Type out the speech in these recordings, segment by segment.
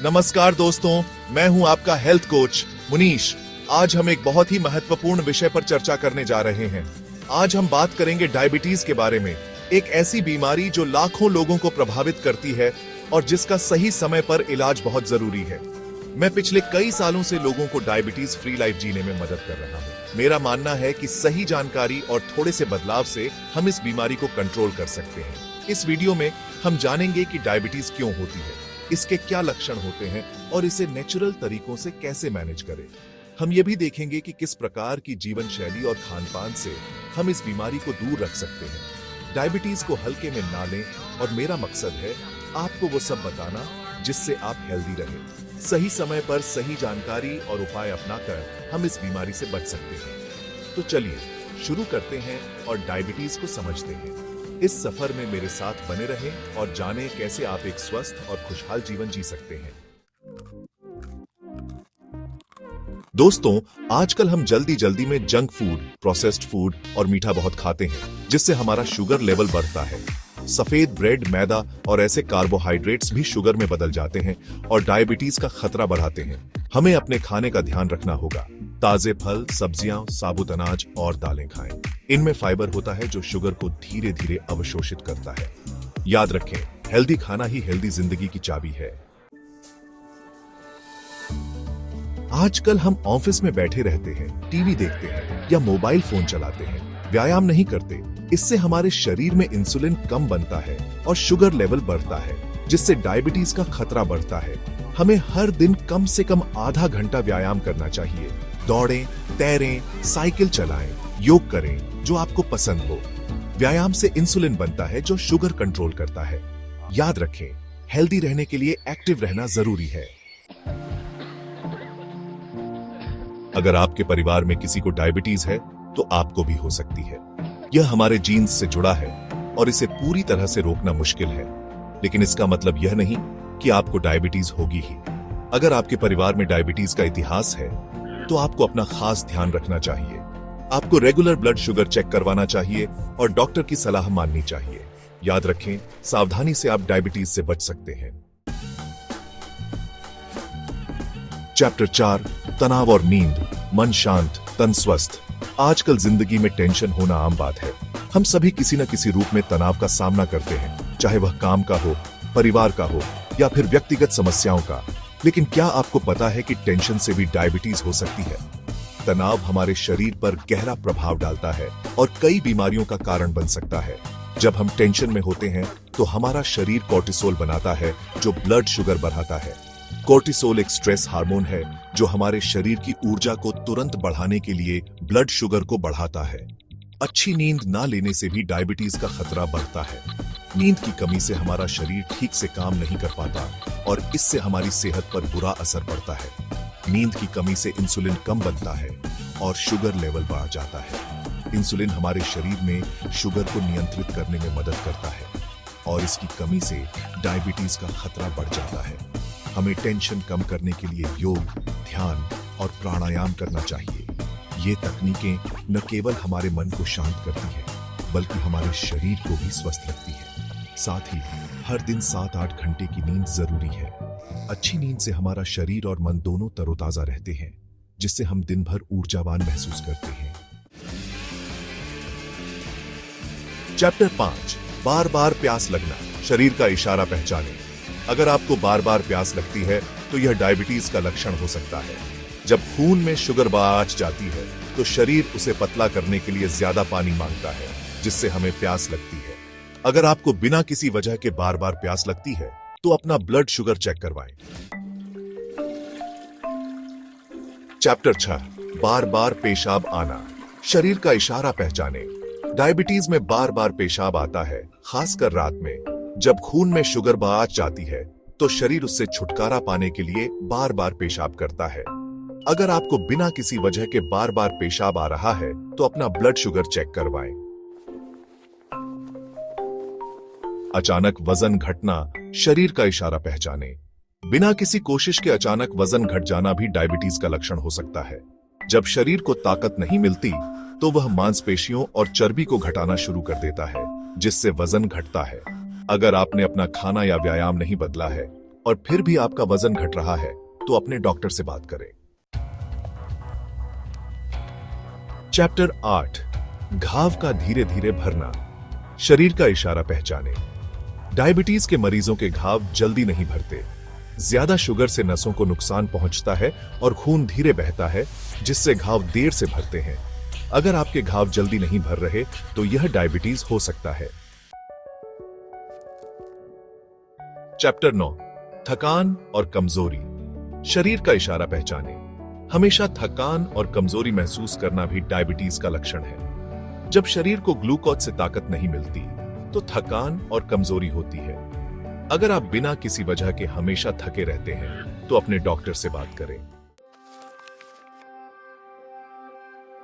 नमस्कार दोस्तों, मैं हूं आपका हेल्थ कोच मुनीश। आज हम एक बहुत ही महत्वपूर्ण विषय पर चर्चा करने जा रहे हैं। आज हम बात करेंगे डायबिटीज के बारे में, एक ऐसी बीमारी जो लाखों लोगों को प्रभावित करती है और जिसका सही समय पर इलाज बहुत जरूरी है। मैं पिछले कई सालों से लोगों को डायबिटीज फ्री लाइफ जीने में मदद कर रहा हूं। मेरा मानना है कि सही जानकारी और थोड़े से बदलाव से हम इस बीमारी को कंट्रोल कर सकते हैं। इस वीडियो में हम जानेंगे कि डायबिटीज क्यों होती है, इसके क्या लक्षण होते हैं और इसे नेचुरल तरीकों से कैसे मैनेज करें। हम ये भी देखेंगे कि किस प्रकार की जीवन शैली और खान-पान से हम इस बीमारी को दूर रख सकते हैं। डायबिटीज को हल्के में ना लें और मेरा मकसद है आपको वो सब बताना जिससे आप हेल्दी रहें। सही समय पर सही जानकारी और उपाय अपनाकर हम इस बीमारी से बच सकते हैं। तो चलिए शुरू करते हैं और डायबिटीज को समझते हैं। इस सफर में मेरे साथ बने रहें और जानें कैसे आप एक स्वस्थ और खुशहाल जीवन जी सकते हैं। दोस्तों, आजकल हम जल्दी में जंक फूड, प्रोसेस्ड फूड और मीठा बहुत खाते हैं, जिससे हमारा शुगर लेवल बढ़ता है। सफेद ब्रेड, मैदा और ऐसे कार्बोहाइड्रेट्स भी शुगर में बदल जाते हैं और डायबिटीज का खतरा बढ़ाते हैं। हमें अपने खाने का ध्यान रखना होगा। ताजे फल, सब्जियां, साबुत अनाज और दालें खाएं। इनमें फाइबर होता है जो शुगर को धीरे धीरे अवशोषित करता है। याद रखें, हेल्दी खाना ही हेल्दी जिंदगी की चाबी है। आजकल हम ऑफिस में बैठे रहते हैं, टीवी देखते हैं या मोबाइल फोन चलाते हैं, व्यायाम नहीं करते। इससे हमारे शरीर में इंसुलिन कम बनता है और शुगर लेवल बढ़ता है, जिससे डायबिटीज का खतरा बढ़ता है। हमें हर दिन कम से कम आधा घंटा व्यायाम करना चाहिए। दौड़ें, तैरें, साइकिल चलाएं, योग करें जो आपको पसंद हो। व्यायाम से इंसुलिन बनता है जो शुगर कंट्रोल करता है। याद रखें, हेल्दी रहने के लिए एक्टिव रहना जरूरी है। अगर आपके परिवार में किसी को डायबिटीज है तो आपको भी हो सकती है। यह हमारे जीन्स से जुड़ा है और इसे पूरी तरह से रोकना मुश्किल है, लेकिन इसका मतलब यह नहीं कि आपको डायबिटीज होगी ही। अगर आपके परिवार में डायबिटीज का इतिहास है तो आपको अपना खास ध्यान रखना चाहिए। आपको रेगुलर ब्लड शुगर चेक करवाना चाहिए और डॉक्टर की सलाह माननी चाहिए। याद रखें, सावधानी से आप डायबिटीज से बच सकते हैं। चैप्टर 4, तनाव और नींद। मन शांत, तन स्वस्थ। आजकल जिंदगी में टेंशन होना आम बात है। हम सभी किसी न किसी रूप में तनाव का सामना करते हैं, चाहे वह काम का हो, परिवार का हो या फिर व्यक्तिगत समस्याओं का। लेकिन क्या आपको पता है कि टेंशन से भी डायबिटीज हो सकती है? तनाव हमारे शरीर पर गहरा प्रभाव डालता है और कई बीमारियों का कारण बन सकता है। जब हम टेंशन में होते हैं तो हमारा शरीर कोर्टिसोल बनाता है जो ब्लड शुगर बढ़ाता है। कोर्टिसोल एक स्ट्रेस हार्मोन है जो हमारे शरीर की ऊर्जा को तुरंत बढ़ाने के लिए ब्लड शुगर को बढ़ाता है। अच्छी नींद ना लेने से भी डायबिटीज का खतरा बढ़ता है। नींद की कमी से हमारा शरीर ठीक से काम नहीं कर पाता और इससे हमारी सेहत पर बुरा असर पड़ता है। नींद की कमी से इंसुलिन कम बनता है और शुगर लेवल बढ़ जाता है। इंसुलिन हमारे शरीर में शुगर को नियंत्रित करने में मदद करता है और इसकी कमी से डायबिटीज का खतरा बढ़ जाता है। हमें टेंशन कम करने के लिए योग, ध्यान और प्राणायाम करना चाहिए। ये तकनीकें न केवल हमारे मन को शांत करती हैं, बल्कि हमारे शरीर को भी स्वस्थ रखती है। साथ ही हर दिन 7-8 घंटे की नींद जरूरी है। अच्छी नींद से हमारा शरीर और मन दोनों तरोताजा रहते हैं, जिससे हम दिन भर ऊर्जावान महसूस करते हैं। चैप्टर 5, बार बार प्यास लगना। शरीर का इशारा पहचानें। अगर आपको बार बार प्यास लगती है तो यह डायबिटीज का लक्षण हो सकता है। जब खून में शुगर बढ़ जाती है तो शरीर उसे पतला करने के लिए ज्यादा पानी मांगता है, जिससे हमें प्यास लगती है। अगर आपको बिना किसी वजह के बार बार प्यास लगती है तो अपना ब्लड शुगर चेक करवाएं। चैप्टर 6, बार बार पेशाब आना। शरीर का इशारा पहचानें। डायबिटीज में बार बार पेशाब आता है, खासकर रात में। जब खून में शुगर बढ़ जाती है तो शरीर उससे छुटकारा पाने के लिए बार बार पेशाब करता है। अगर आपको बिना किसी वजह के बार बार पेशाब आ रहा है तो अपना ब्लड शुगर चेक करवाएं। अचानक वजन घटना। शरीर का इशारा पहचानें। बिना किसी कोशिश के अचानक वजन घट जाना भी डायबिटीज का लक्षण हो सकता है। जब शरीर को ताकत नहीं मिलती तो वह मांसपेशियों और चर्बी को घटाना शुरू कर देता है, जिससे वजन घटता है। अगर आपने अपना खाना या व्यायाम नहीं बदला है और फिर भी आपका वजन घट रहा है तो अपने डॉक्टर से बात करें। चैप्टर 8 घाव का धीरे धीरे भरना, शरीर का इशारा पहचाने। डायबिटीज के मरीजों के घाव जल्दी नहीं भरते। ज्यादा शुगर से नसों को नुकसान पहुंचता है और खून धीरे बहता है, जिससे घाव देर से भरते हैं। अगर आपके घाव जल्दी नहीं भर रहे तो यह डायबिटीज हो सकता है। चैप्टर 9 थकान और कमजोरी, शरीर का इशारा पहचाने। हमेशा थकान और कमजोरी महसूस करना भी डायबिटीज का लक्षण है। जब शरीर को ग्लूकोज से ताकत नहीं मिलती तो थकान और कमजोरी होती है। अगर आप बिना किसी वजह के हमेशा थके रहते हैं तो अपने डॉक्टर से बात करें।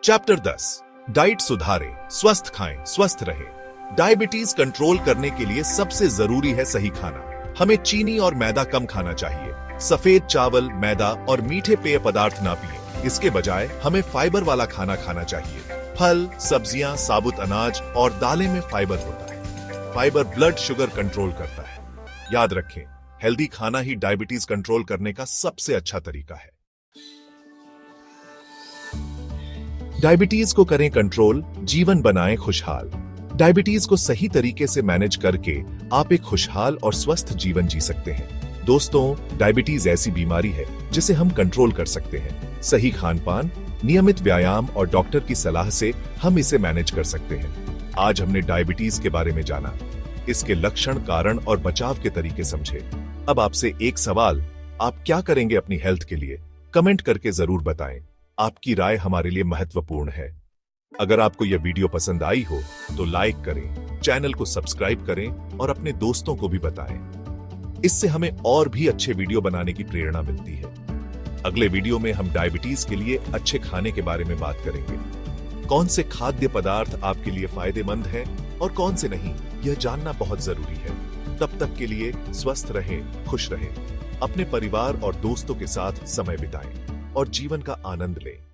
चैप्टर 10 डाइट सुधारें, स्वस्थ खाएं, स्वस्थ रहें। डायबिटीज कंट्रोल करने के लिए सबसे जरूरी है सही खाना। हमें चीनी और मैदा कम खाना चाहिए। सफेद चावल, मैदा और मीठे पेय पदार्थ ना पिएं। इसके बजाय हमें फाइबर वाला खाना खाना चाहिए। फल, सब्जियां, साबुत अनाज और दालें में फाइबर होता है। फाइबर ब्लड शुगर कंट्रोल करता है। याद रखें, हेल्दी खाना ही डायबिटीज कंट्रोल करने का सबसे अच्छा तरीका है। डायबिटीज को करें कंट्रोल, जीवन बनाएं खुशहाल। डायबिटीज को सही तरीके से मैनेज करके आप एक खुशहाल और स्वस्थ जीवन जी सकते हैं। दोस्तों, डायबिटीज ऐसी बीमारी है जिसे हम कंट्रोल कर सकते हैं। सही खान-पान, नियमित व्यायाम और डॉक्टर की सलाह से हम इसे मैनेज कर सकते हैं। आज हमने डायबिटीज के बारे में जाना, इसके लक्षण, कारण और बचाव के तरीके समझे। अब आपसे एक सवाल, आप क्या करेंगे अपनी हेल्थ के लिए? कमेंट करके जरूर बताएं। आपकी राय हमारे लिए महत्वपूर्ण है। अगर आपको यह वीडियो पसंद आई हो तो लाइक करें, चैनल को सब्सक्राइब करें और अपने दोस्तों को भी बताएं। इससे हमें और भी अच्छे वीडियो बनाने की प्रेरणा मिलती है। अगले वीडियो में हम डायबिटीज के लिए अच्छे खाने के बारे में बात करेंगे। कौन से खाद्य पदार्थ आपके लिए फायदेमंद हैं और कौन से नहीं, यह जानना बहुत जरूरी है। तब तक के लिए स्वस्थ रहें, खुश रहें, अपने परिवार और दोस्तों के साथ समय बिताएं और जीवन का आनंद लें।